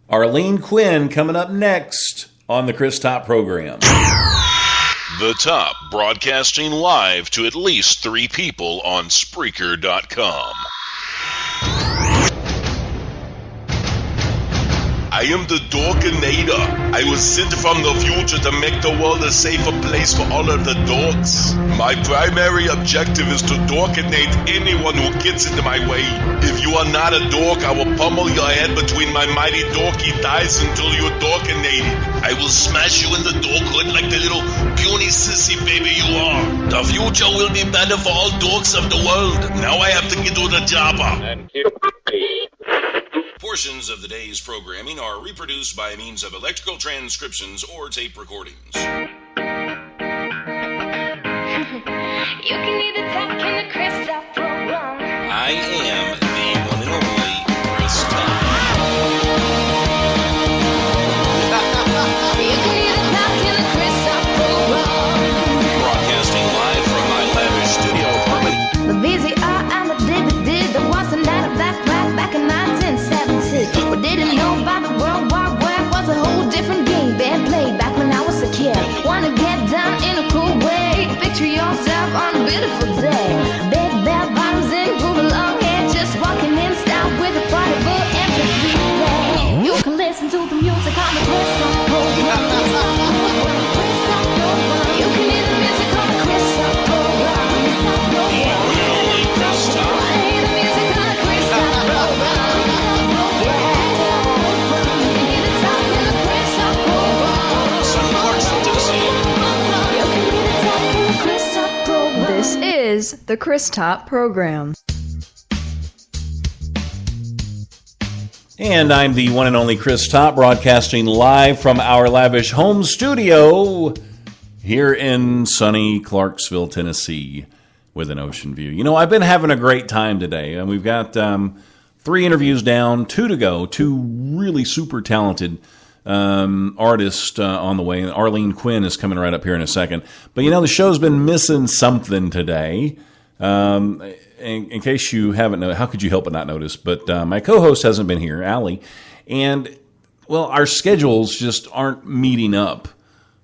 Arlene Quinn coming up next on the Chris Top program. The Top, broadcasting live to at least 3 people on Spreaker.com. I am the Dorkinator. I was sent from the future to make the world a safer place for all of the dorks. My primary objective is to dorkinate anyone who gets into my way. If you are not a dork, I will pummel your head between my mighty dorky thighs until you're dorkinated. I will smash you in the dorkhood like the little puny sissy baby you are. The future will be better for all dorks of the world. Now I have to get to the jobber. Portions of the day's programming are reproduced by means of electrical transcriptions or tape recordings. You can either talk in the Chris Top program. I am the one and only Chris Top. You can either talk in the Chris Top program. Broadcasting live from my lavish studio apartment. The VCR and the DVD, there was a night of that right back in 1970. What didn't know about the World War Web was a whole different game being played back when I was a kid. Wanna get down in a cool way, picture yourself on a beautiful day. Big bell bottoms and groovy long hair, just walking in style with a party book and the play. You can listen to the music on the Chris Top program. You can hear the music on the Chris Top program. This is the Chris Top program. And I'm the one and only Chris Top, broadcasting live from our lavish home studio here in sunny Clarksville, Tennessee, with an ocean view. You know, I've been having a great time today, and we've got 3 interviews down, 2 to go, 2 really super talented artist on the way. Arlene Quinn is coming right up here in a second. But, you know, the show's been missing something today. In case you haven't noticed, how could you help but not notice? But my co-host hasn't been here, Allie. And, well, our schedules just aren't meeting up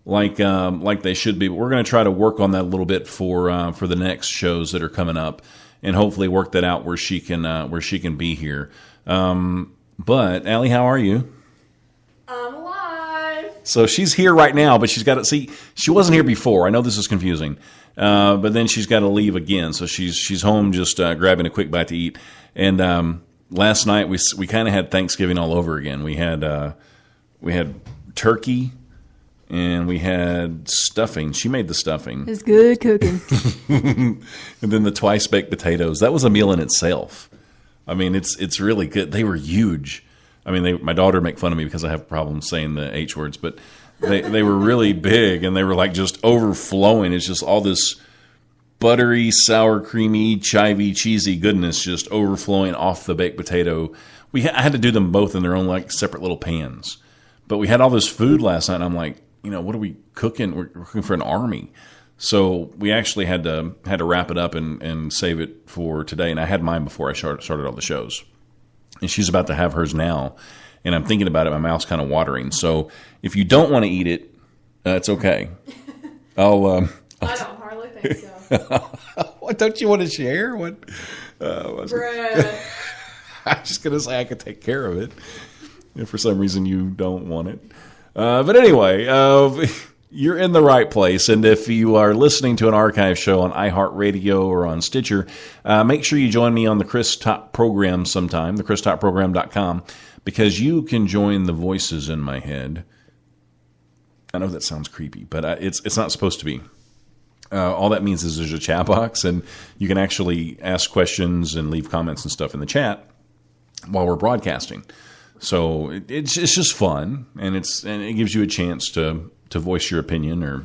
like they should be. But we're going to try to work on that a little bit for the next shows that are coming up, and hopefully work that out where she can be here. But, Allie, how are you? I'm alive. So she's here right now, but she's got to see. She wasn't here before. I know this is confusing, but then she's got to leave again. So she's home just grabbing a quick bite to eat. And last night we kind of had Thanksgiving all over again. We had turkey and we had stuffing. She made the stuffing. It's good cooking. And then the twice baked potatoes. That was a meal in itself. I mean, it's really good. They were huge. I mean, my daughter make fun of me because I have problems saying the H words, but they were really big, and they were like just overflowing. It's just all this buttery, sour, creamy, chivy, cheesy goodness just overflowing off the baked potato. I had to do them both in their own like separate little pans. But we had all this food last night, and I'm like, you know, what are we cooking? We're cooking for an army. So we actually had to wrap it up and save it for today. And I had mine before I started all the shows. And she's about to have hers now. And I'm thinking about it. My mouth's kind of watering. So if you don't want to eat it, it's okay. I don't hardly think so. What, don't you want to share? What? Bread. I was just going to say I could take care of it. If for some reason you don't want it. But anyway, you're in the right place. And if you are listening to an archive show on iHeartRadio or on Stitcher, make sure you join me on the Chris Top program sometime, thechris.program.com, because you can join the voices in my head. I know that sounds creepy, but it's not supposed to be. All that means is there's a chat box, and you can actually ask questions and leave comments and stuff in the chat while we're broadcasting. So it's just fun, and it gives you a chance to voice your opinion or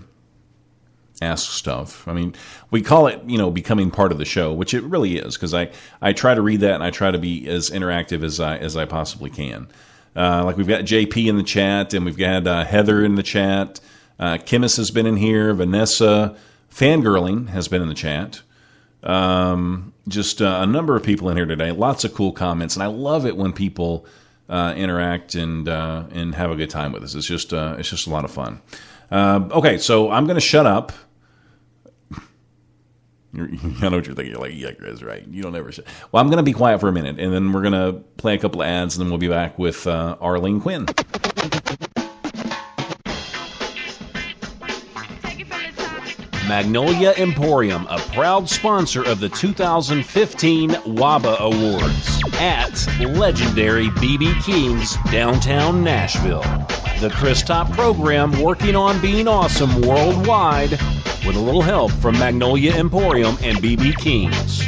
ask stuff. I mean, we call it, becoming part of the show, which it really is, because I try to read that, and I try to be as interactive as I possibly can. Like we've got JP in the chat, and we've got Heather in the chat. Kimmis has been in here. Vanessa Fangirling has been in the chat. Just a number of people in here today. Lots of cool comments, and I love it when people interact and have a good time with us. It's just a lot of fun. Okay, so I'm going to shut up. I know what you're thinking. You're like, yeah, Chris, right? You don't ever shut. Well, I'm going to be quiet for a minute, and then we're going to play a couple of ads, and then we'll be back with Arlene Quinn. Magnolia Emporium, a proud sponsor of the 2015 WABA Awards at legendary B.B. King's downtown Nashville. The Chris Top program working on being awesome worldwide with a little help from Magnolia Emporium and B.B. King's.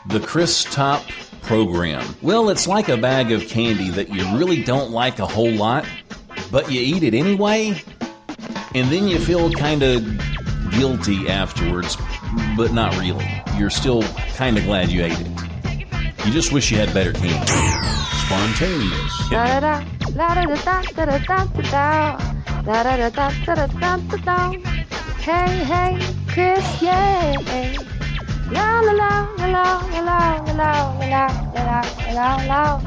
The Chris Top program. Well, it's like a bag of candy that you really don't like a whole lot, but you eat it anyway, and then you feel kind of guilty afterwards, but not really. You're still kind of glad you ate it. You just wish you had better candy. Spontaneous. Hey, hey, Chris, yeah. La la la la la la la la la la la.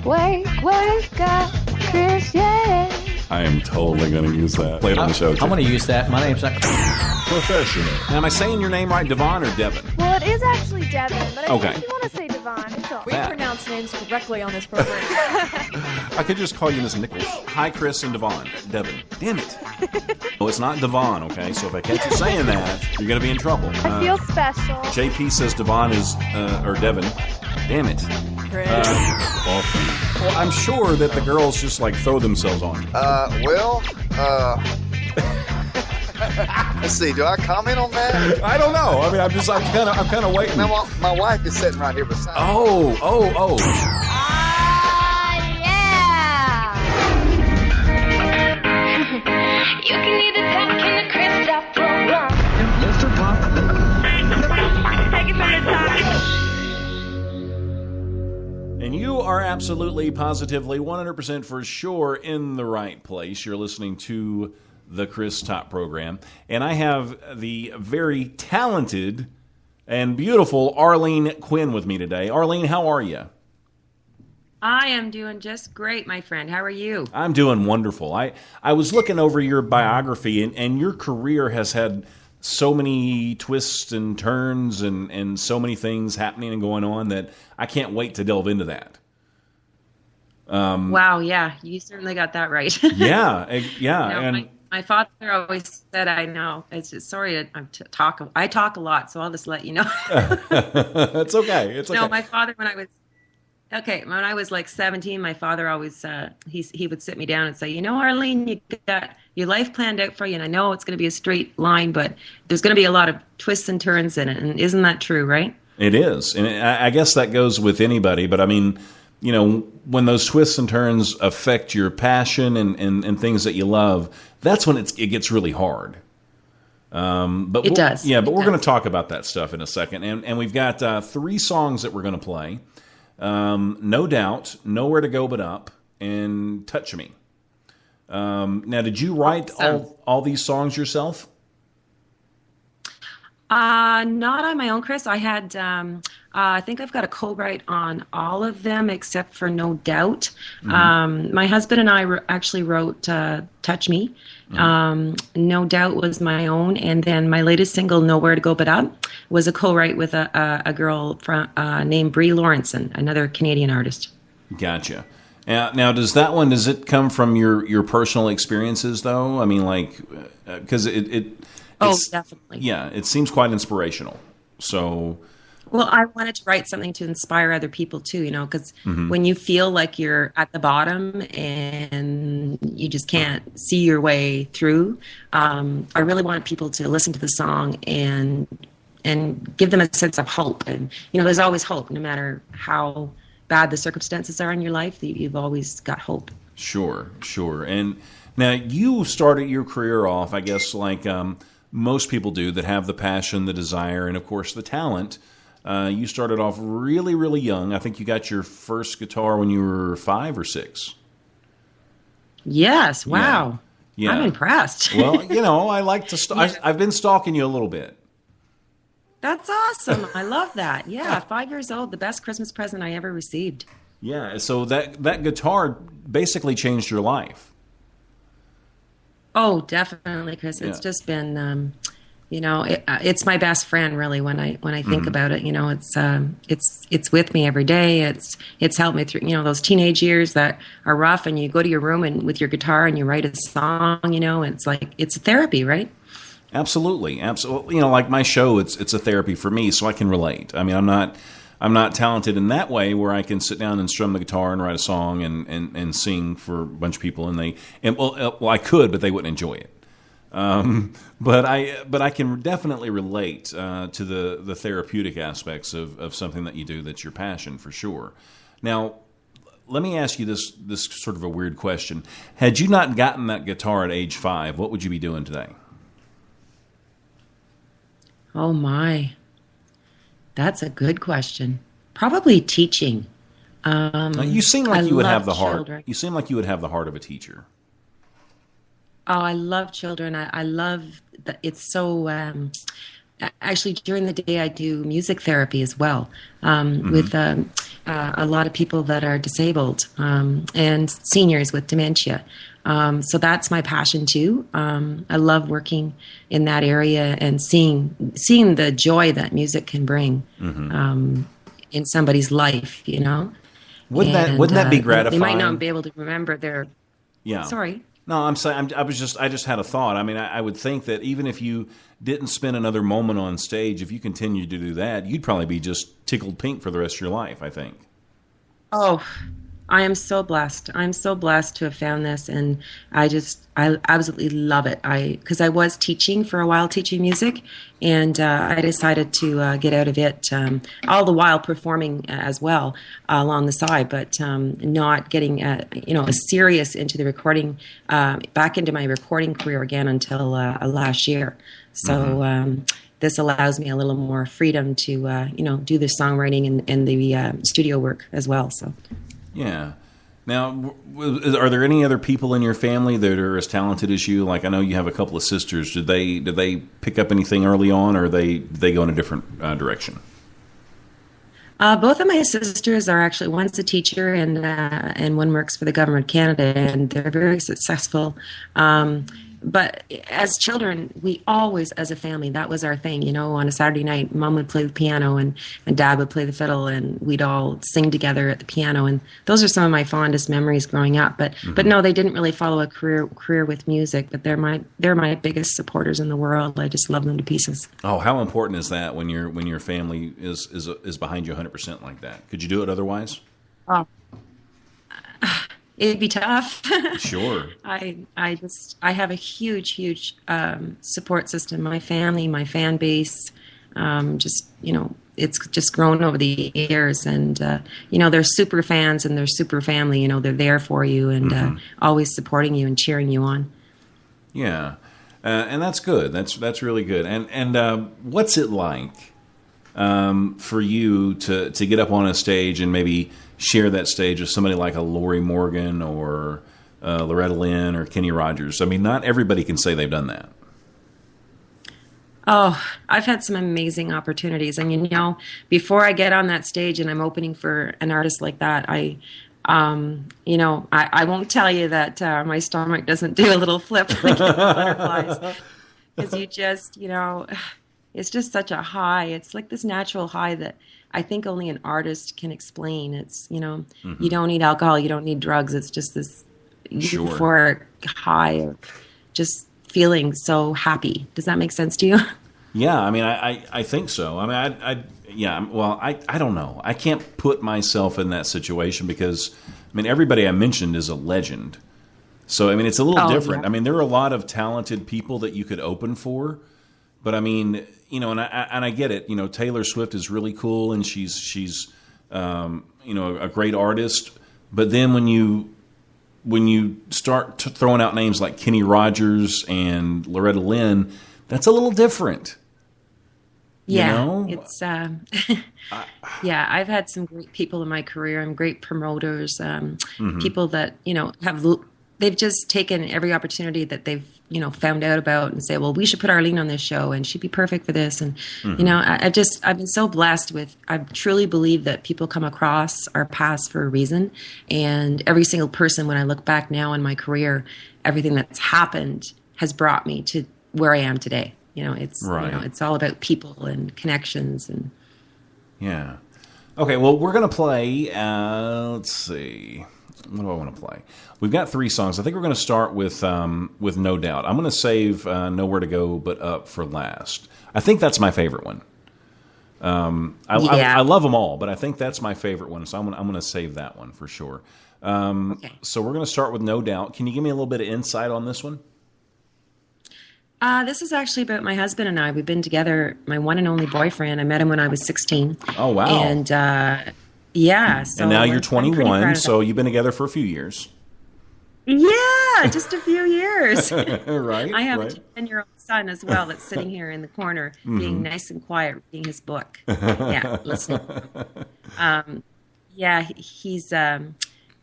Wake up, Chris, yeah. I am totally going to use that. Play it on the show, too. I'm going to use that. My name's not Professional. Now, am I saying your name right, Devon or Devin? Well, it is actually Devin, but I Okay. think if you want to say Devon, it's all We right. pronounce names correctly on this program. I could just call you Miss Nichols. Hi, Chris and Devon. Devin. Damn it. No, it's not Devon, okay? So if I catch you saying that, you're going to be in trouble. I feel special. JP says Devon is, or Devin. Damn it. Chris. Well, I'm sure that the girls just like throw themselves on you. Let's see. Do I comment on that? I don't know. I mean, I'm kind of waiting. Now, my wife is sitting right here beside me. Oh. Yeah. You can either talk in the Chris Top program. Take it from the top. And you are absolutely, positively, 100% for sure in the right place. You're listening to the Chris Top program. And I have the very talented and beautiful Arlene Quinn with me today. Arlene, how are you? I am doing just great, my friend. How are you? I'm doing wonderful. I was looking over your biography, and your career has had so many twists and turns and so many things happening and going on that I can't wait to delve into that. Wow, yeah, you certainly got that right. Yeah. You know, And my father always said, I know. It's just, sorry, I talk a lot, so I'll just let you know. it's okay. It's okay. No, my father, when I was like 17, my father always, he would sit me down and say, you know, Arlene, you got your life planned out for you, and I know it's going to be a straight line, but there's going to be a lot of twists and turns in it, and isn't that true, right? It is. And I guess that goes with anybody, but I mean, you know, when those twists and turns affect your passion and things that you love, that's when it gets really hard. But it does. Yeah, but we're going to talk about that stuff in a second. And we've got 3 songs that we're going to play. No Doubt, Nowhere to Go But Up, and Touch Me. Now, did you write all these songs yourself? Not on my own, Chris. I had, I think I've got a co-write on all of them except for No Doubt. Mm-hmm. My husband and I actually wrote Touch Me. Mm-hmm. No Doubt was my own. And then my latest single, Nowhere to Go But Up, was a co-write with a girl named Brie Lawrenson, another Canadian artist. Gotcha. Now, does it come from your personal experiences, though? I mean, like, because Oh, definitely. Yeah, it seems quite inspirational. So, well, I wanted to write something to inspire other people too, you know, because when you feel like you're at the bottom and you just can't see your way through, I really wanted people to listen to the song and give them a sense of hope. And, you know, there's always hope, no matter how bad the circumstances are in your life, you've always got hope. Sure. And now you started your career off, I guess, like most people do that have the passion, the desire, and, of course, the talent. You started off really, really young. I think you got your first guitar when you were 5 or 6. Yes. Wow. Yeah. I'm impressed. Well, you know, I like to I've been stalking you a little bit. That's awesome. I love that. Yeah, 5 years old, the best Christmas present I ever received. Yeah, so that guitar basically changed your life. Oh, definitely, Chris. It's just been, it's my best friend. Really, when I think about it, it's with me every day. It's helped me through, those teenage years that are rough, and you go to your room and with your guitar and you write a song. It's like it's a therapy, right? Absolutely. Like my show, it's a therapy for me, so I can relate. I mean, I'm not talented in that way where I can sit down and strum the guitar and write a song and sing for a bunch of people, and I could, but they wouldn't enjoy it. But I can definitely relate to the therapeutic aspects of something that you do that's your passion for sure. Now, let me ask you this sort of a weird question. Had you not gotten that guitar at age 5, what would you be doing today? Oh my, that's a good question. Probably teaching. You seem like you would have the heart. Children. You seem like you would have the heart of a teacher. Oh, I love children. I love that. It's so. Actually, during the day, I do music therapy as well with a lot of people that are disabled and seniors with dementia. So that's my passion too. I love working in that area and seeing the joy that music can bring in somebody's life. Wouldn't that be gratifying? They might not be able to remember their. Yeah. Sorry. No, I'm saying I just had a thought. I mean, I would think that even if you didn't spend another moment on stage, if you continued to do that, you'd probably be just tickled pink for the rest of your life, I think. Oh, I am so blessed. I'm so blessed to have found this, and I absolutely love it. Because I was teaching for a while, teaching music, and I decided to get out of it, all the while performing as well along the side, but not getting serious into the recording, back into my recording career again until last year. So this allows me a little more freedom to do the songwriting and the studio work as well. So. Yeah. Now, are there any other people in your family that are as talented as you? Like, I know you have a couple of sisters. Did they pick up anything early on, or did they go in a different direction? Both of my sisters are actually, one's a teacher and one works for the government of Canada, and they're very successful. But as children, we always, as a family, that was our thing. On a Saturday night, Mom would play the piano and Dad would play the fiddle, and we'd all sing together at the piano. And those are some of my fondest memories growing up. But no, they didn't really follow a career with music. But they're my biggest supporters in the world. I just love them to pieces. Oh, how important is that when your family is behind you 100% like that? Could you do it otherwise? Oh. It'd be tough. Sure. I have a huge support system. My family, my fan base, it's just grown over the years, and they're super fans and they're super family. They're there for you and always supporting you and cheering you on. Yeah, and that's good. That's really good. And what's it like for you to get up on a stage and maybe share that stage with somebody like a Lori Morgan or Loretta Lynn or Kenny Rogers? I mean, not everybody can say they've done that. Oh, I've had some amazing opportunities. And, before I get on that stage and I'm opening for an artist like that, I won't tell you that my stomach doesn't do a little flip like butterflies. Because you just, it's just such a high. It's like this natural high that I think only an artist can explain. It's, you don't need alcohol, you don't need drugs. It's just this euphoric high of just feeling so happy. Does that make sense to you? Yeah, I mean, I think so. I mean, I don't know. I can't put myself in that situation because, I mean, everybody I mentioned is a legend. So, I mean, it's a little different. Yeah. I mean, there are a lot of talented people that you could open for, but I mean, and I get it. Taylor Swift is really cool, and she's a great artist. But then when you start throwing out names like Kenny Rogers and Loretta Lynn, that's a little different. Yeah, it's yeah. I've had some great people in my career and great promoters, people that they've just taken every opportunity that they've, found out about and say, well, we should put Arlene on this show and she'd be perfect for this. And, I've been so blessed I truly believe that people come across our paths for a reason. And every single person, when I look back now in my career, everything that's happened has brought me to where I am today. It's, it's all about people and connections and. Yeah. Okay. Well, we're going to play, let's see. What do I want to play? We've got 3 songs. I think we're going to start with No Doubt. I'm going to save Nowhere to Go But Up for last. I think that's my favorite one. I love them all, but I think that's my favorite one, so I'm going to save that one for sure. Okay. So we're going to start with No Doubt. Can you give me a little bit of insight on this one? This is actually about my husband and I. We've been together, my one and only boyfriend. I met him when I was 16. Oh, wow. And, yeah. So and now you're 21, so you've been together for a few years. Yeah, just a few years. Right. I have a 10-year-old son as well that's sitting here in the corner being nice and quiet, reading his book. Yeah, listening. He's...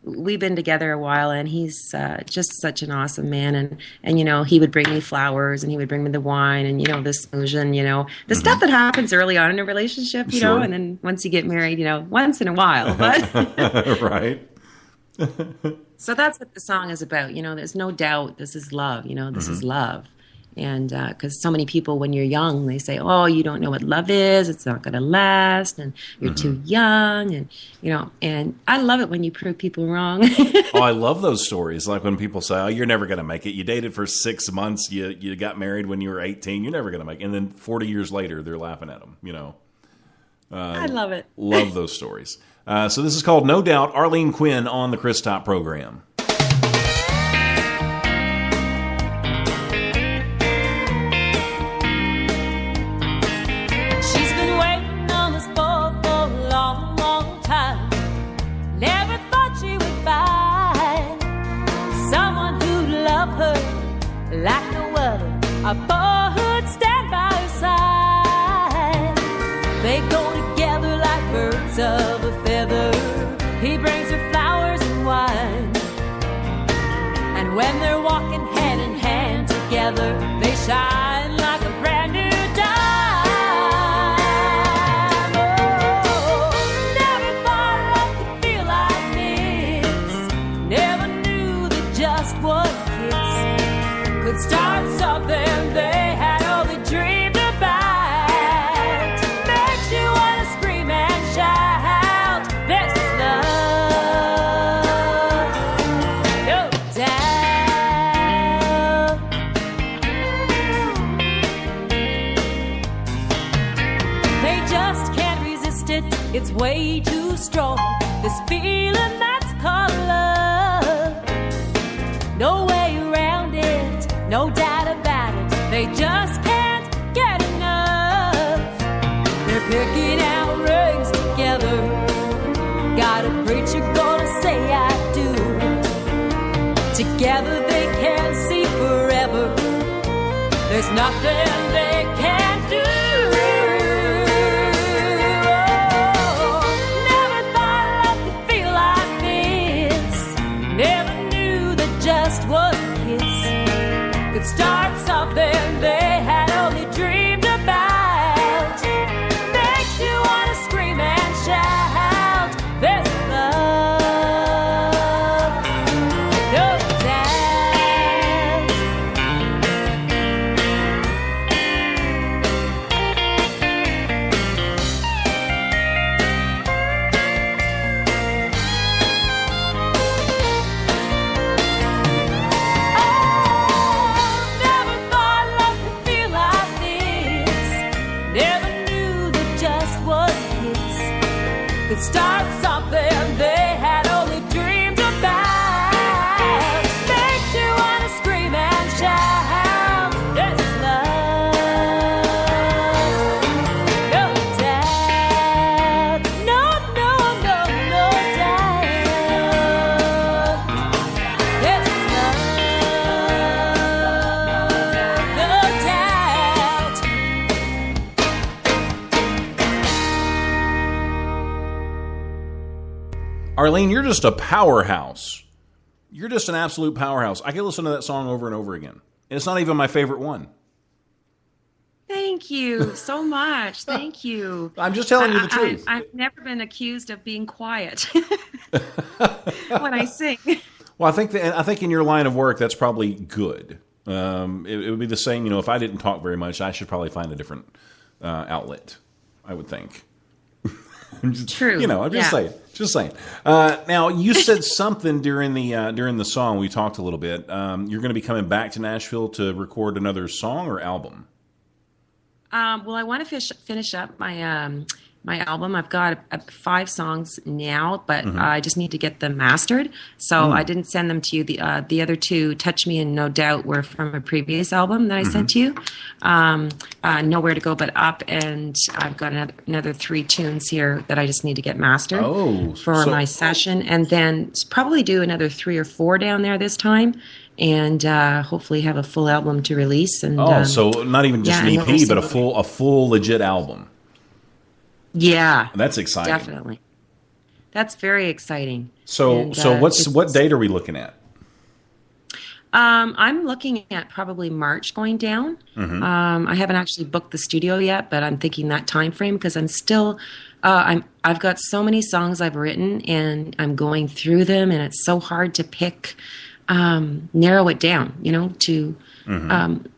we've been together a while, and he's just such an awesome man. And he would bring me flowers, and he would bring me the wine, and the smooch, and the stuff that happens early on in a relationship, and then once you get married, once in a while. But right. So that's what the song is about. There's no doubt this is love. This is love. And because so many people, when you're young, they say, oh, you don't know what love is. It's not going to last. And you're too young. And, and I love it when you prove people wrong. Oh, I love those stories. Like when people say, oh, you're never going to make it. You dated for 6 months. You got married when you were 18. You're never going to make it. And then 40 years later, they're laughing at them, I love it. Love those stories. So this is called No Doubt, Arlene Quinn on the Chris Top program. Like no other, a boy who'd stand by her side. They go together like birds of a feather. He brings her flowers and wine. And when they're walking hand in hand together, they shine like a brand new dime. Oh, never thought love could feel like this. Never knew that just one could start something they had only dreamed about. Makes you want to scream and shout, this is love, no doubt. They just can't resist it, it's way too strong. This feeling that's called love, no way around it. No doubt about it, they just can't get enough. They're picking out rings together. Got a preacher gonna say I do. Together they can see forever. There's nothing they can't do. Oh, never thought love could feel like this. Never knew that just one kiss could start something they had only dreamed about. Makes you want to scream and shout, this is love, no doubt. Could start something they had only dreamed about. Makes you want to scream and shout, this is love, no doubt. No doubt. This is love, no doubt. Arlene, you're just a powerhouse. You're just an absolute powerhouse. I can listen to that song over and over again. And it's not even my favorite one. Thank you so much. Thank you. I'm just telling you the truth. I've never been accused of being quiet when I sing. Well, I think in your line of work, that's probably good. It would be the same, if I didn't talk very much, I should probably find a different outlet, I would think. True. I'm just saying. Now, you said something during the song. We talked a little bit. You're going to be coming back to Nashville to record another song or album. Well, I want to finish up my album. I've got 5 songs now, but I just need to get them mastered. So I didn't send them to you. The other 2, Touch Me and No Doubt, were from a previous album that I sent to you. Nowhere to Go But Up, and I've got another 3 tunes here that I just need to get mastered for my session. And then probably do another 3 or 4 down there this time. And hopefully have a full album to release. And so not even just an EP, but a full legit album. Yeah, that's exciting. Definitely, that's very exciting. So what date are we looking at? I'm looking at probably March going down. I haven't actually booked the studio yet, but I'm thinking that time frame because I'm still. I've got so many songs I've written, and I'm going through them, and it's so hard to pick. Narrow it down, to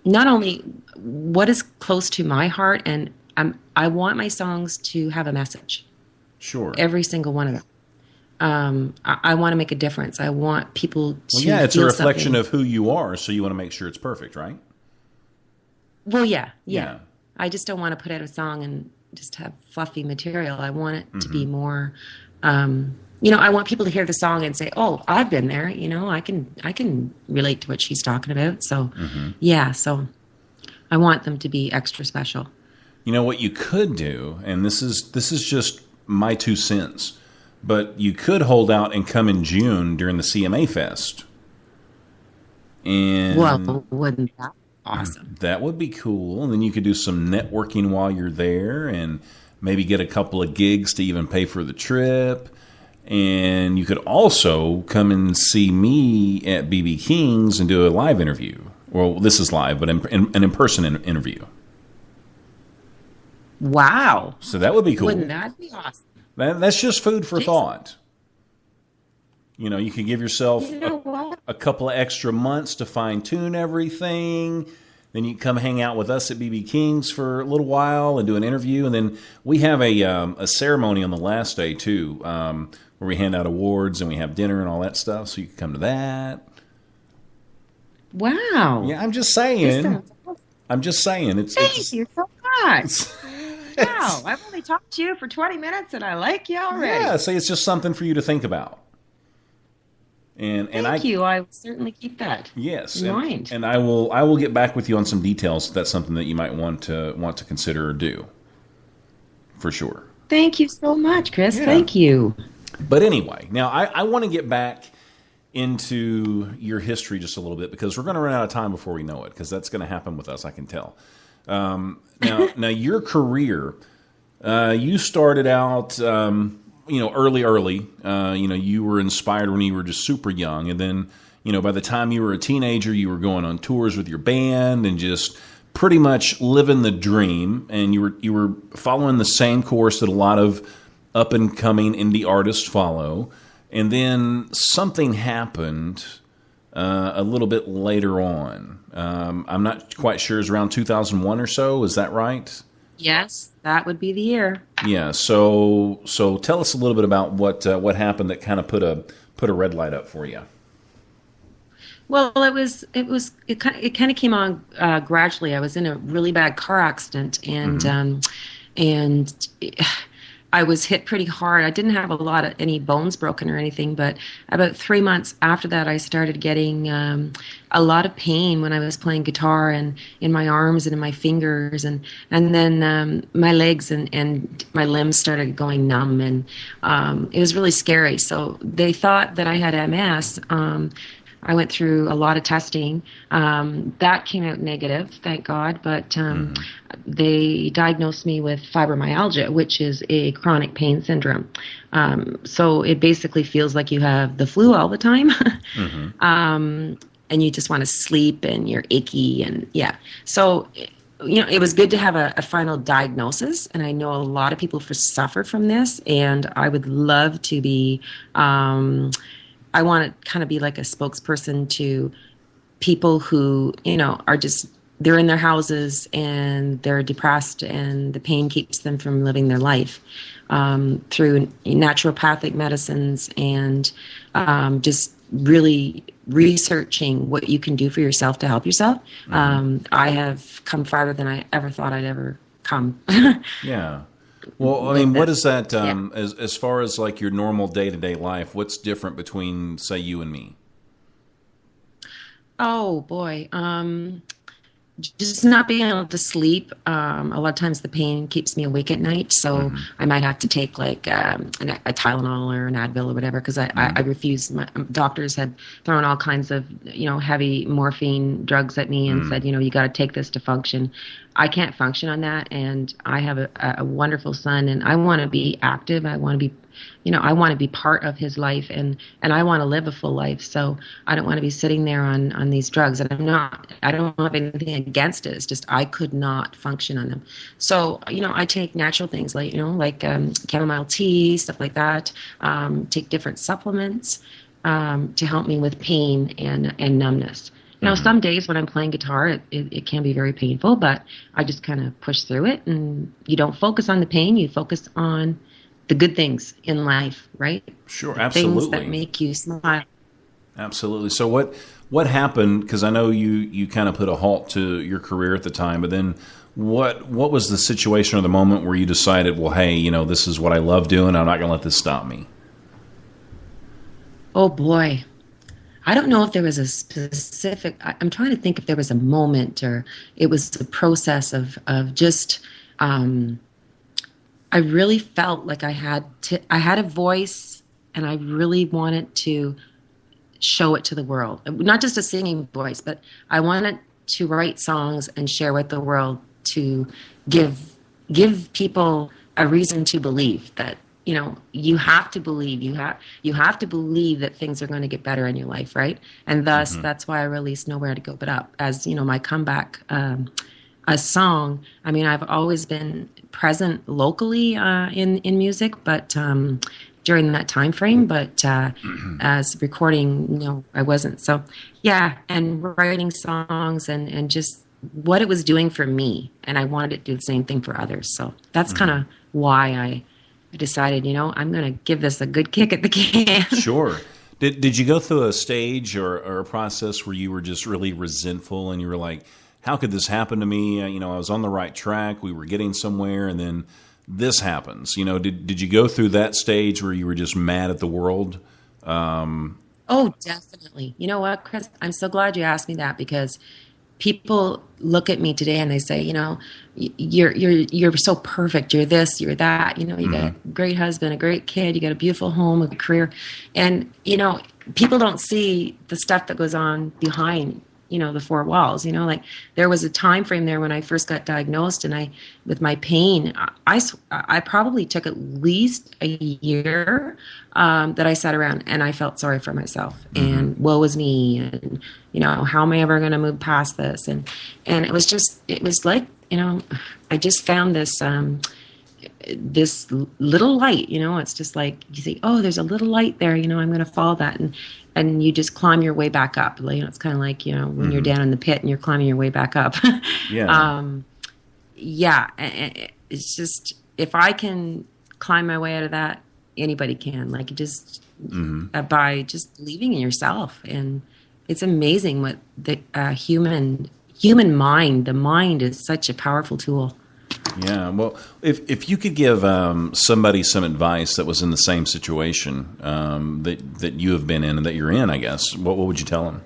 not only what is close to my heart, and I want my songs to have a message. Sure. Every single one of them. I want to make a difference. I want people to it's a reflection something. of who you are, so you want to make sure it's perfect, right? Well, yeah. I just don't want to put out a song and just have fluffy material. I want it to be more... I want people to hear the song and say, "Oh, I've been there. I can relate to what she's talking about." So, so I want them to be extra special. What you could do, and this is just my 2 cents, but you could hold out and come in June during the CMA Fest. And wouldn't that be awesome? That would be cool. And then you could do some networking while you're there, and maybe get a couple of gigs to even pay for the trip. And you could also come and see me at BB King's and do a live interview. Well, this is live, but an in-person interview. Wow. So that would be cool. Wouldn't that be awesome? That's just food for thought. You could give yourself a couple of extra months to fine-tune everything. Then you can come hang out with us at BB King's for a little while and do an interview. And then we have a ceremony on the last day, too, where we hand out awards and we have dinner and all that stuff. So you can come to that. Wow. Yeah, I'm just saying. Thank you so much. Wow, I've only talked to you for 20 minutes and I like you already. Yeah, it's just something for you to think about. Thank you. I will certainly keep that. Yes, in mind. And I will get back with you on some details if that's something that you might want to consider or do. For sure. Thank you so much, Chris. Yeah. Thank you. But anyway, now I want to get back into your history just a little bit because we're going to run out of time before we know it because that's going to happen with us, I can tell. Now your career, you started out, early. You were inspired when you were just super young, and then, by the time you were a teenager, you were going on tours with your band and just pretty much living the dream. And you were following the same course that a lot of up and coming indie artists follow. And then something happened a little bit later on. I'm not quite sure. It's around 2001 or so. Is that right? Yes, that would be the year. Yeah. So tell us a little bit about what happened that kind of put a red light up for you. Well, it kind of came on gradually. I was in a really bad car accident, and I was hit pretty hard. I didn't have any bones broken or anything, but about 3 months after that, I started getting a lot of pain when I was playing guitar and in my arms and in my fingers, and then my legs and my limbs started going numb, and it was really scary. So they thought that I had MS. I went through a lot of testing. That came out negative, thank God, but they diagnosed me with fibromyalgia, which is a chronic pain syndrome. So it basically feels like you have the flu all the time. And you just want to sleep and you're achy and So, it was good to have a final diagnosis. And I know a lot of people suffer from this. And I would love to be, I want to kind of be like a spokesperson to people who, are just, they're in their houses and they're depressed and the pain keeps them from living their life through naturopathic medicines and just really researching what you can do for yourself to help yourself. I have come farther than I ever thought I'd ever come. Yeah. Well, I mean, what is that, as far as like your normal day-to-day life, what's different between, say, you and me? Oh, boy. Just not being able to sleep. A lot of times the pain keeps me awake at night, so I might have to take like a Tylenol or an Advil or whatever because I refuse. My doctors had thrown all kinds of heavy morphine drugs at me and said you got to take this to function. I can't function on that, and I have a wonderful son, and I want to be active. I want to be I want to be part of his life and I want to live a full life. So I don't want to be sitting there on these drugs. And I don't have anything against it. It's just, I could not function on them. So, I take natural things like chamomile tea, stuff like that. Take different supplements, to help me with pain and numbness. Some days when I'm playing guitar, it can be very painful, but I just kind of push through it and you don't focus on the pain. You focus on the good things in life, right? Sure, absolutely. Things that make you smile. Absolutely. So what happened? Because I know you kind of put a halt to your career at the time, but then what was the situation or the moment where you decided, well, hey, this is what I love doing. I'm not going to let this stop me. Oh boy, I don't know if there was a specific. I'm trying to think if there was a moment or it was a process of just. I really felt like I had a voice and I really wanted to show it to the world. Not just a singing voice, but I wanted to write songs and share with the world to give people a reason to believe that, you have to believe, you have to believe that things are going to get better in your life, right? And thus, that's why I released Nowhere to Go But Up as, my comeback a song. I mean, I've always been present locally in music, but during that time frame, but as recording, I wasn't. So, and writing songs and just what it was doing for me, and I wanted it to do the same thing for others. So that's kind of why I decided, I'm going to give this a good kick at the can. Sure. Did you go through a stage or a process where you were just really resentful and you were like, how could this happen to me? I was on the right track. We were getting somewhere, and then this happens. Did you go through that stage where you were just mad at the world? Oh, definitely. You know what, Chris? I'm so glad you asked me that because people look at me today and they say, you're so perfect. You're this, you're that. You got a great husband, a great kid. You got a beautiful home, a career, and people don't see the stuff that goes on behind the four walls. Like there was a time frame there when I first got diagnosed and with my pain, I probably took at least a year that I sat around and I felt sorry for myself and woe was me and how am I ever going to move past this and it was like I just found this this little light. It's just like you think, oh, there's a little light there, I'm going to follow that and you just climb your way back up. It's kind of like, when you're down in the pit and you're climbing your way back up. It's just, if I can climb my way out of that, anybody can. Like just by just believing in yourself. And it's amazing what the human mind, the mind is such a powerful tool. Yeah, well, if you could give somebody some advice that was in the same situation that you have been in and that you're in, I guess, what would you tell them?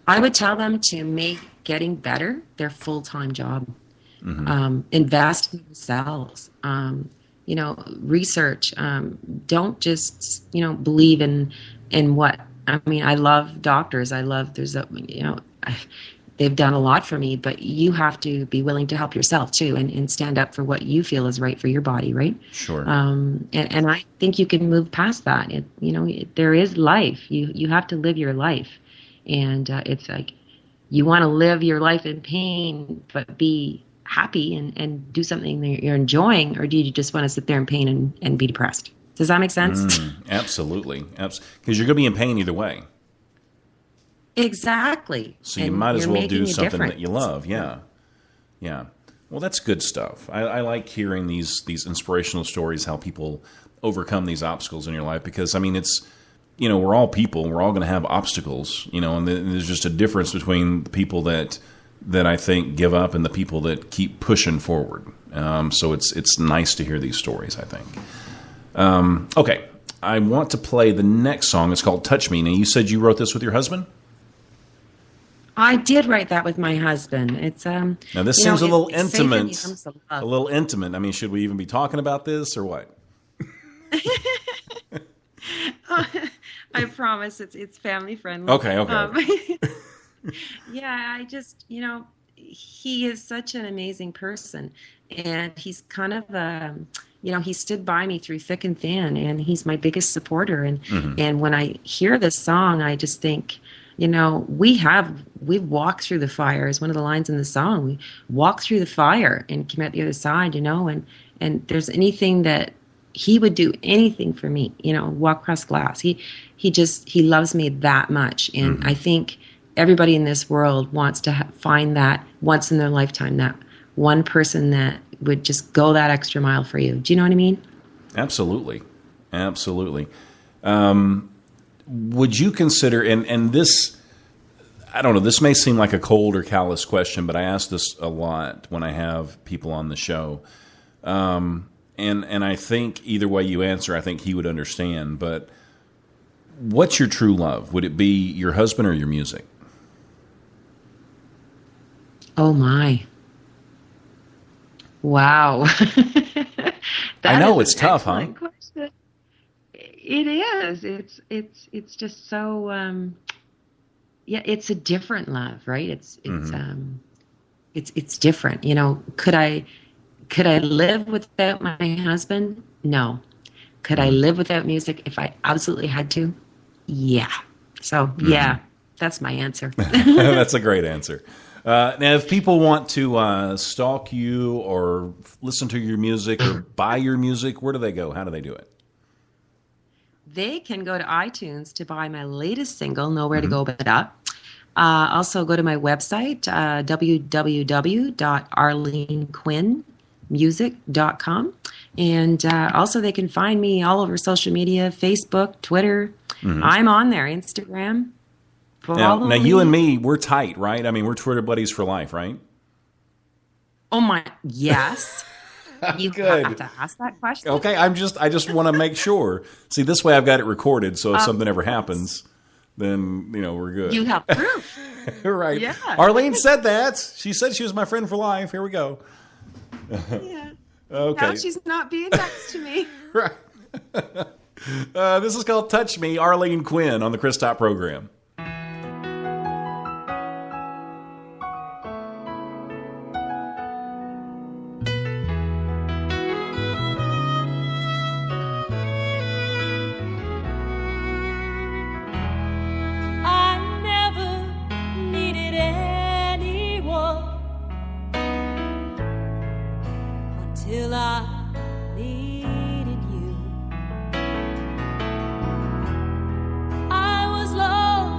I would tell them to make getting better their full-time job. Invest in themselves. Research. Don't just believe in what I mean, I love doctors. They've done a lot for me, but you have to be willing to help yourself too, and stand up for what you feel is right for your body, right? Sure. And I think you can move past that. There is life. You have to live your life, and it's like you want to live your life in pain, but be happy and do something that you're enjoying, or do you just want to sit there in pain and be depressed? Does that make sense? Absolutely, because you're going to be in pain either way. Exactly. So you might as well do something that you love. Yeah. Yeah. Well, that's good stuff. I like hearing these inspirational stories, how people overcome these obstacles in your life, because, I mean, it's, we're all people. We're all going to have obstacles, and there's just a difference between the people that I think give up and the people that keep pushing forward. So it's nice to hear these stories, I think. Okay. I want to play the next song. It's called Touch Me. Now, you said you wrote this with your husband? I did write that with my husband. It's now this seems a little intimate. A little intimate. I mean, should we even be talking about this or what? I promise it's family friendly. Okay. Yeah, I just he is such an amazing person, and he's kind of he stood by me through thick and thin, and he's my biggest supporter. And when I hear this song, I just think, we've walked through the fire, is one of the lines in the song. We walked through the fire and came out the other side, and there's anything that he would do, anything for me, walk across glass. He loves me that much. And I think everybody in this world wants to find that once in their lifetime, that one person that would just go that extra mile for you. Do you know what I mean? Absolutely. Absolutely. Would you consider, and this, I don't know, this may seem like a cold or callous question, but I ask this a lot when I have people on the show. And I think either way you answer, I think he would understand. But what's your true love? Would it be your husband or your music? Oh, my. Wow. I know, it's tough, huh? Question. It is. It's just so. It's a different love, right? It's different. Could I live without my husband? No. Could I live without music if I absolutely had to? Yeah. So yeah, that's my answer. That's a great answer. Now, if people want to stalk you or listen to your music or buy your music, where do they go? How do they do it? They can go to iTunes to buy my latest single, Nowhere to Go But Up. Also go to my website, www.arlenequinnmusic.com. And also they can find me all over social media, Facebook, Twitter. I'm on there, Instagram. Now you and me, we're tight, right? I mean, we're Twitter buddies for life, right? Oh, my, yes. You have to ask that question. Okay, I just want to make sure. See, this way I've got it recorded, so if something ever happens, then we're good. You have proof, right? Yeah. Arlene said that. She said she was my friend for life. Here we go. Yeah. Okay. Now she's not being nice to me. Right. This is called "Touch Me." Arlene Quinn on the Chris Top program. Till I needed you. I was lost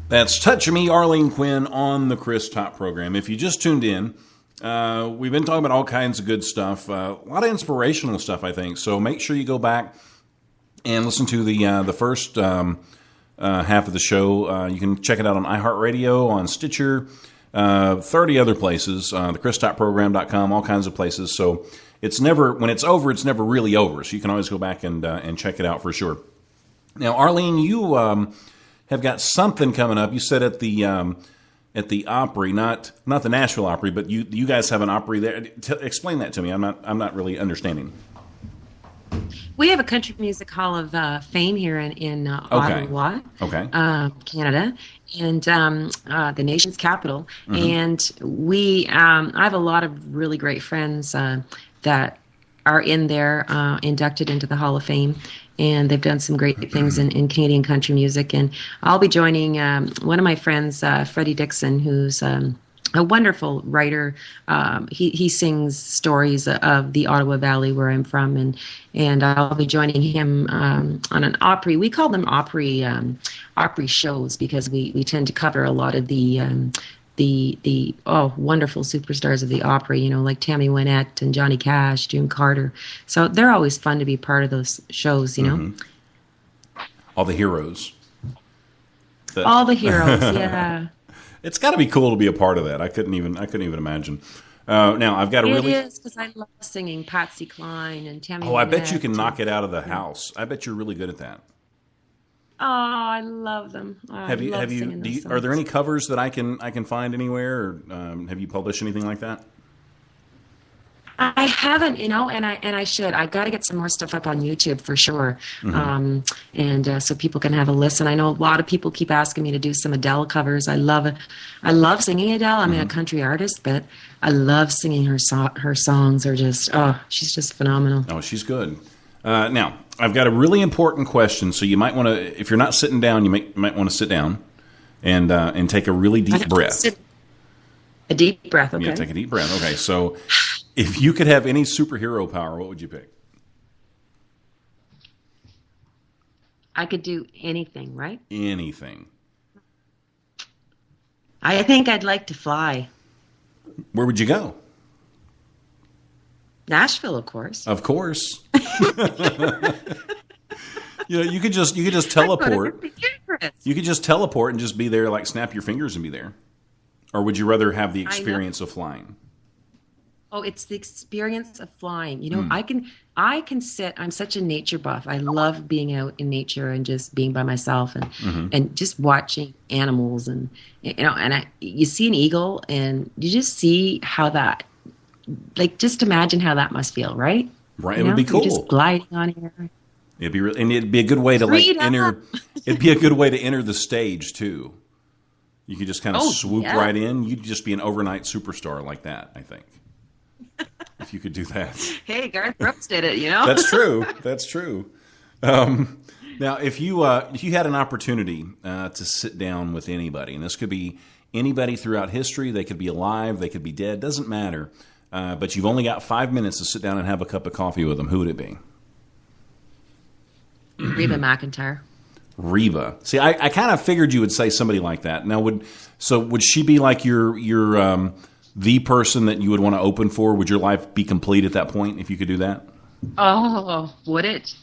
That's Touch Me, Arlene Quinn on the Chris Top program. If you just tuned in, we've been talking about all kinds of good stuff, a lot of inspirational stuff, I think. So make sure you go back and listen to the first half of the show. You can check it out on iHeartRadio, on Stitcher, 30 other places, thechristopprogram.com, all kinds of places. So it's never, when it's over, it's never really over. So you can always go back and check it out for sure. Now, Arlene, you have got something coming up. You said at the Opry, not the Nashville Opry, but you guys have an Opry there. Explain that to me. I'm not really understanding. We have a country music hall of fame here in Ottawa, Canada, and the nation's capital. Mm-hmm. And we, I have a lot of really great friends that are in there, inducted into the Hall of Fame. And they've done some great things in Canadian country music. And I'll be joining one of my friends, Freddie Dixon, who's a wonderful writer. He sings stories of the Ottawa Valley, where I'm from, and I'll be joining him on an Opry. We call them Opry shows because we tend to cover a lot of the wonderful superstars of the Opry, you know, like Tammy Wynette and Johnny Cash, June Carter. So they're always fun to be part of those shows, you know. Mm-hmm. All the heroes. All the heroes, yeah. It's got to be cool to be a part of that. I couldn't even imagine. Now I've got a really. It is, because I love singing Patsy Cline and Tammy. Oh, I bet you can knock it out of the house. I bet you're really good at that. Oh, I love them. Are there any covers that I can find anywhere, or have you published anything like that? I haven't, you know, and I should. I've got to get some more stuff up on YouTube for sure, and so people can have a listen. I know a lot of people keep asking me to do some Adele covers. I love singing Adele. I'm a country artist, but I love singing her songs. Are just she's just phenomenal. Oh, she's good. Now, I've got a really important question, so you might want to, if you're not sitting down, you might want to sit down and take a really deep breath. A deep breath, okay. Yeah, take a deep breath. Okay, so if you could have any superhero power, what would you pick? I could do anything, right? Anything. I think I'd like to fly. Where would you go? Nashville, of course. Of course. You know, you could just teleport. You could just teleport and just be there, like snap your fingers and be there. Or would you rather have the experience of flying? Oh, it's the experience of flying. You know, I can sit. I'm such a nature buff. I love being out in nature and just being by myself and just watching animals and you know. And you see an eagle and you just see how that. Like, just imagine how that must feel, right? Right, it would be cool. You're just gliding on air. It'd be a good way to enter. It'd be a good way to enter the stage too. You could just kind of swoop right in. You'd just be an overnight superstar like that, I think. If you could do that. Hey, Garth Brooks did it, you know. That's true. That's true. Now, if you had an opportunity to sit down with anybody, and this could be anybody throughout history, they could be alive, they could be dead, doesn't matter. But you've only got 5 minutes to sit down and have a cup of coffee with them. Who would it be? Reba McEntire. Reba. See, I kind of figured you would say somebody like that. Now, would she be like your the person that you would want to open for? Would your life be complete at that point if you could do that? Oh, would it?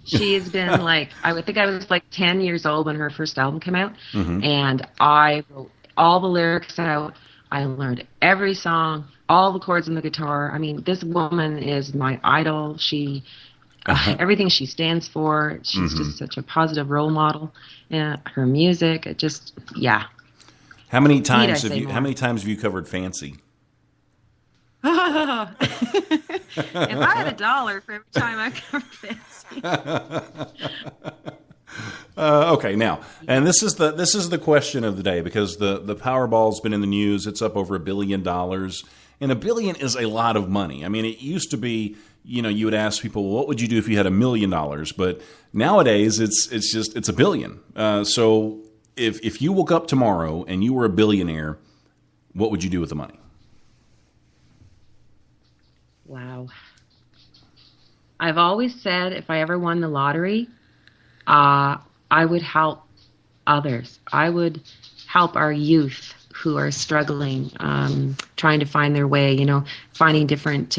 She has been like, I would think I was like 10 years old when her first album came out, and I wrote all the lyrics out. I learned every song, all the chords on the guitar. I mean, this woman is my idol. She, everything she stands for, she's just such a positive role model. Her music, it just, yeah. How many times have you covered Fancy? If I had $1 for every time I covered Fancy. Okay, now, and this is the question of the day, because the Powerball's been in the news. It's up over $1 billion, and $1 billion is a lot of money. I mean, it used to be, you know, you would ask people, well, what would you do if you had $1 million? But nowadays, it's $1 billion. So if you woke up tomorrow and you were a billionaire, what would you do with the money? Wow. I've always said if I ever won the lottery, I would help others. I would help our youth who are struggling, trying to find their way, finding different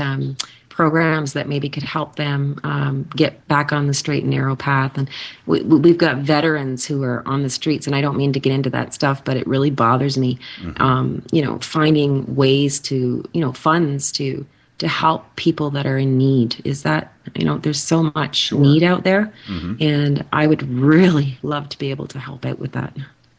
programs that maybe could help them get back on the straight and narrow path. And we've got veterans who are on the streets, and I don't mean to get into that stuff, but it really bothers me, finding ways to, funds to help people that are in need. Is that, there's so much need out there, and I would really love to be able to help out with that.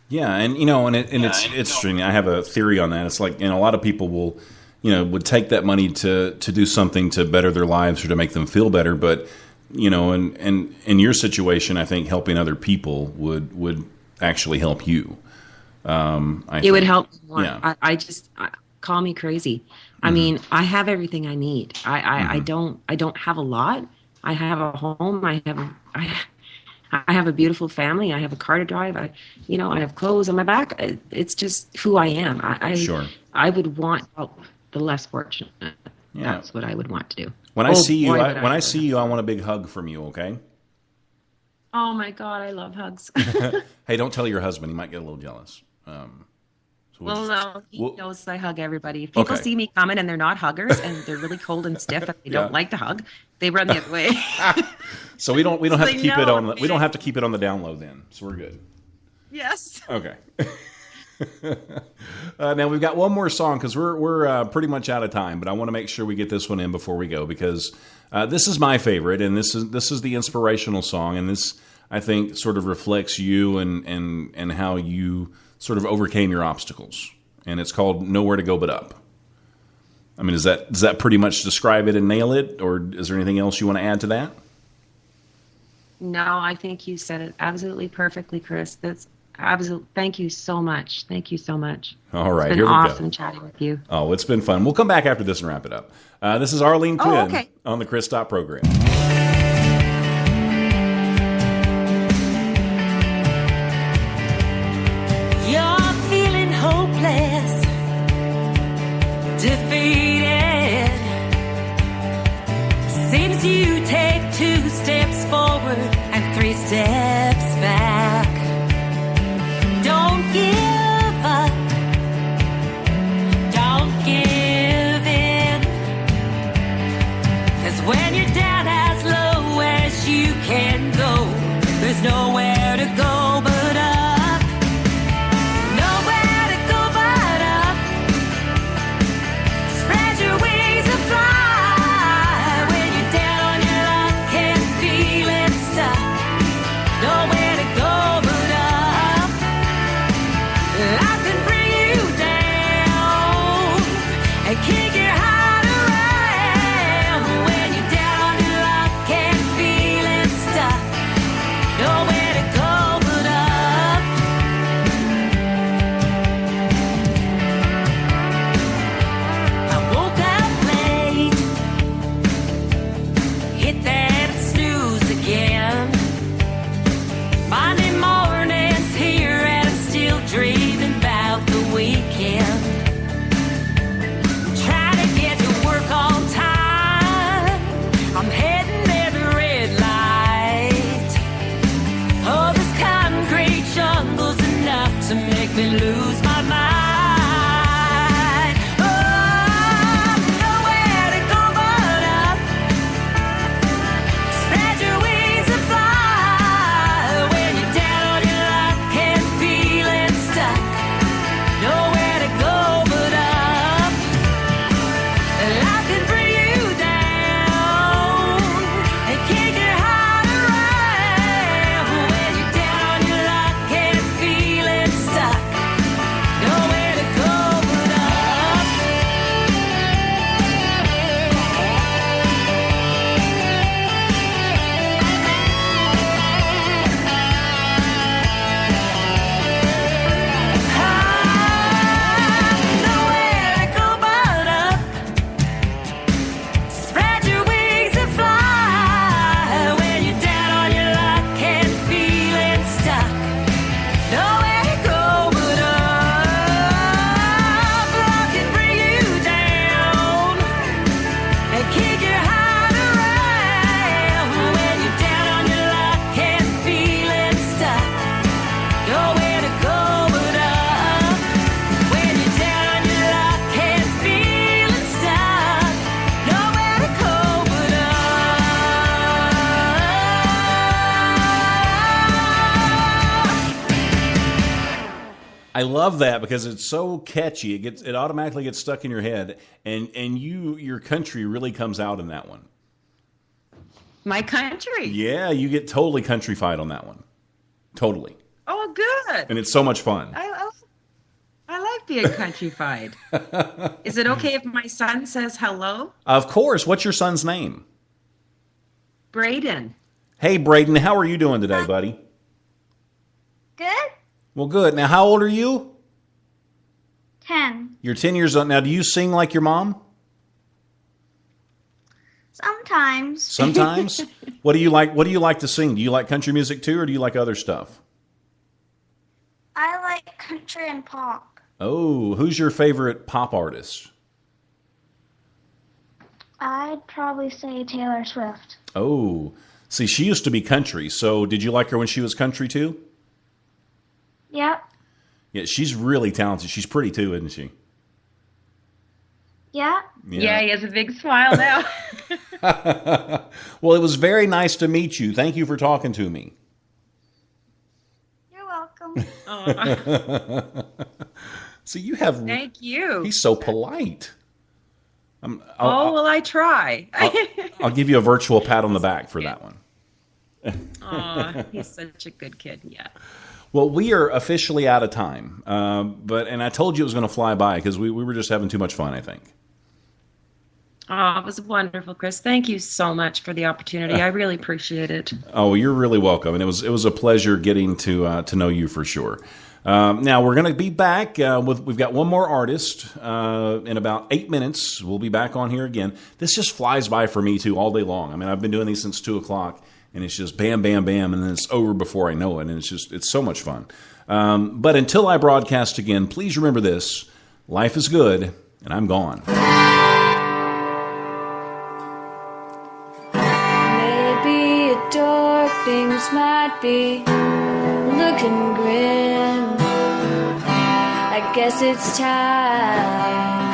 Yeah, and it's interesting. I have a theory on that. It's like, a lot of people will, would take that money to do something to better their lives or to make them feel better. But, and in your situation, I think helping other people would actually help you. It would help more. Yeah. I just call me crazy. I mean, I have everything I need. I don't have a lot. I have a home. I have a beautiful family. I have a car to drive. I have clothes on my back. It's just who I am. I would want help the less fortunate. Yeah. That's what I would want to do. When I see you, I want a big hug from you. Okay. Oh my God, I love hugs. Hey, don't tell your husband; he might get a little jealous. No, he knows I hug everybody. If people see me coming and they're not huggers and they're really cold and stiff and they don't like to hug, they run the other way. So we don't have to keep it on. We don't have to keep it on the down low then. So we're good. Yes. Okay. Now we've got one more song because we're pretty much out of time, but I want to make sure we get this one in before we go because this is my favorite, and this is the inspirational song, and this I think sort of reflects you and how you sort of overcame your obstacles, and it's called "Nowhere to Go But Up." I mean, does that pretty much describe it and nail it, or is there anything else you want to add to that? No, I think you said it absolutely perfectly, Chris. That's absolute. Thank you so much. Thank you so much. All right, it's been awesome chatting with you. Oh, it's been fun. We'll come back after this and wrap it up. This is Arlene Quinn on the Chris Top program. You're feeling hopeless, defeated. Seems you take 2 steps forward and 3 steps back. Don't give up. Don't give in. 'Cause when you're down out I love that because it's so catchy. It automatically gets stuck in your head, and your country really comes out in that one. My country. Yeah, you get totally countryfied on that one. Totally. Oh, good. And it's so much fun. I like being countryfied. Is it okay if my son says hello? Of course. What's your son's name? Braden. Hey, Braden, how are you doing today, buddy? Good. Well, good. Now, how old are you? 10. You're 10 years old. Now, do you sing like your mom? Sometimes. Sometimes? What do you like to sing? Do you like country music too, or do you like other stuff? I like country and pop. Oh, who's your favorite pop artist? I'd probably say Taylor Swift. Oh, see, she used to be country. So did you like her when she was country too? Yep. Yeah, she's really talented. She's pretty too, isn't she? Yeah. Yeah, he has a big smile now. Well, it was very nice to meet you. Thank you for talking to me. You're welcome. So you have... Thank you. He's so polite. Well, I try. I'll give you a virtual pat on the back for that one. Aw, he's such a good kid, yeah. Well, we are officially out of time, and I told you it was going to fly by because we were just having too much fun, I think. Oh, it was wonderful, Chris. Thank you so much for the opportunity. I really appreciate it. Oh, you're really welcome, and it was a pleasure getting to know you for sure. Now we're going to be back we've got one more artist in about 8 minutes. We'll be back on here again. This just flies by for me too all day long. I mean, I've been doing these since 2:00. And it's just bam, bam, bam, and then it's over before I know it. And it's so much fun. But until I broadcast again, please remember this. Life is good, and I'm gone. Maybe dark things might be looking grim. I guess it's time